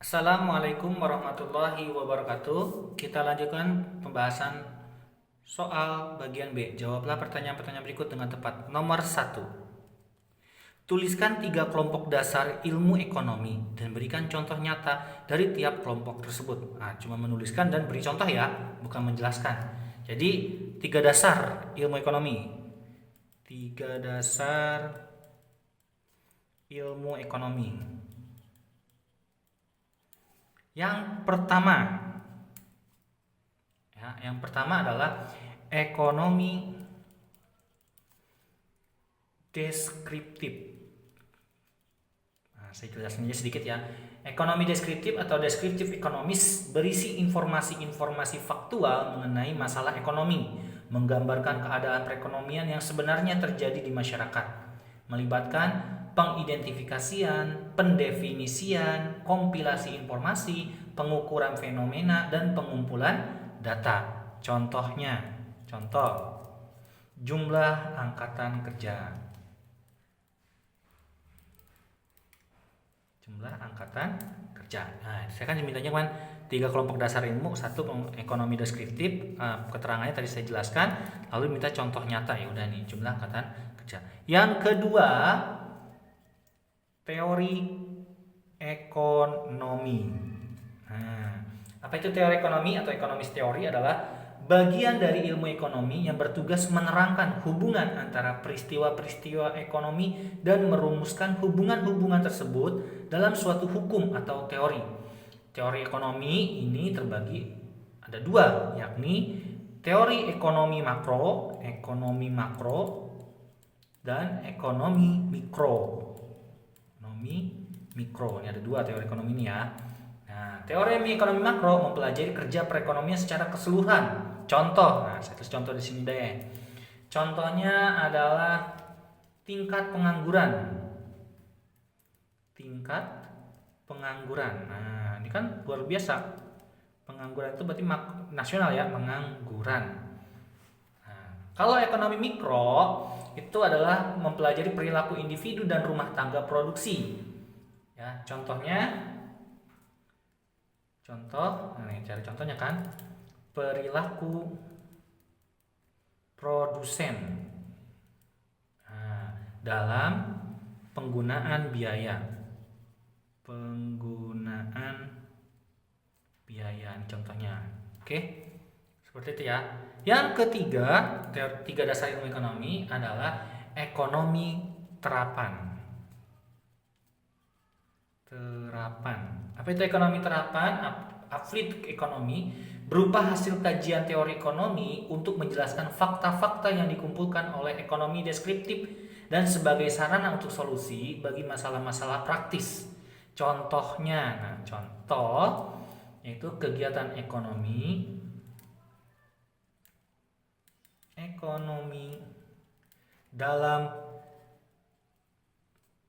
Assalamualaikum warahmatullahi wabarakatuh. Kita lanjutkan pembahasan soal bagian B. Jawablah pertanyaan-pertanyaan berikut dengan tepat. Nomor 1. Tuliskan 3 kelompok dasar ilmu ekonomi dan berikan contoh nyata dari tiap kelompok tersebut. Nah, cuma menuliskan dan beri contoh ya, bukan menjelaskan. Jadi, 3 dasar ilmu ekonomi. 3 dasar ilmu ekonomi. Yang pertama adalah ekonomi deskriptif. Saya jelaskan sedikit ya. Ekonomi deskriptif atau deskriptif ekonomis berisi informasi-informasi faktual mengenai masalah ekonomi, menggambarkan keadaan perekonomian yang sebenarnya terjadi di masyarakat, melibatkan pengidentifikasian, pendefinisian, kompilasi informasi, pengukuran fenomena, dan pengumpulan data. Contoh jumlah angkatan kerja. Nah, saya kan dimintanya kan 3 kelompok dasar ilmu, 1 ekonomi deskriptif, keterangannya tadi saya jelaskan, lalu minta contoh nyata, ya udah nih jumlah angkatan kerja. Yang kedua, teori ekonomi. Nah, apa itu teori ekonomi atau ekonomis teori? Adalah bagian dari ilmu ekonomi yang bertugas menerangkan hubungan antara peristiwa-peristiwa ekonomi dan merumuskan hubungan-hubungan tersebut dalam suatu hukum atau teori. Teori ekonomi ini terbagi ada 2, yakni teori ekonomi makro dan ekonomi mikro. Ini ada 2 teori ekonomi ini ya. Nah, teori ekonomi makro mempelajari kerja perekonomian secara keseluruhan. Contoh, saya tulis contoh di sini deh. Contohnya adalah tingkat pengangguran. Nah, ini kan luar biasa. Pengangguran itu berarti nasional ya, pengangguran. Nah, kalau ekonomi mikro itu adalah mempelajari perilaku individu dan rumah tangga produksi. Ya, cari contohnya kan, perilaku produsen dalam penggunaan biaya. Ini contohnya. Oke, seperti itu ya. Yang ketiga, teori 3 dasar ilmu ekonomi adalah ekonomi terapan. Apa itu ekonomi terapan? Applied ekonomi berupa hasil kajian teori ekonomi untuk menjelaskan fakta-fakta yang dikumpulkan oleh ekonomi deskriptif dan sebagai sarana untuk solusi bagi masalah-masalah praktis. Contohnya, contoh yaitu kegiatan ekonomi dalam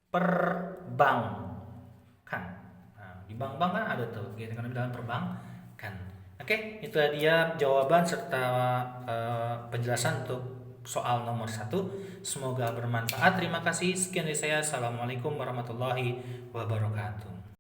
perbankan. Di bank-bank kan ada tuh kegiatan ekonomi dalam perbankan. Oke, itu dia jawaban serta penjelasan untuk soal nomor 1. Semoga bermanfaat. Terima kasih. Sekian dari saya. Assalamualaikum warahmatullahi wabarakatuh.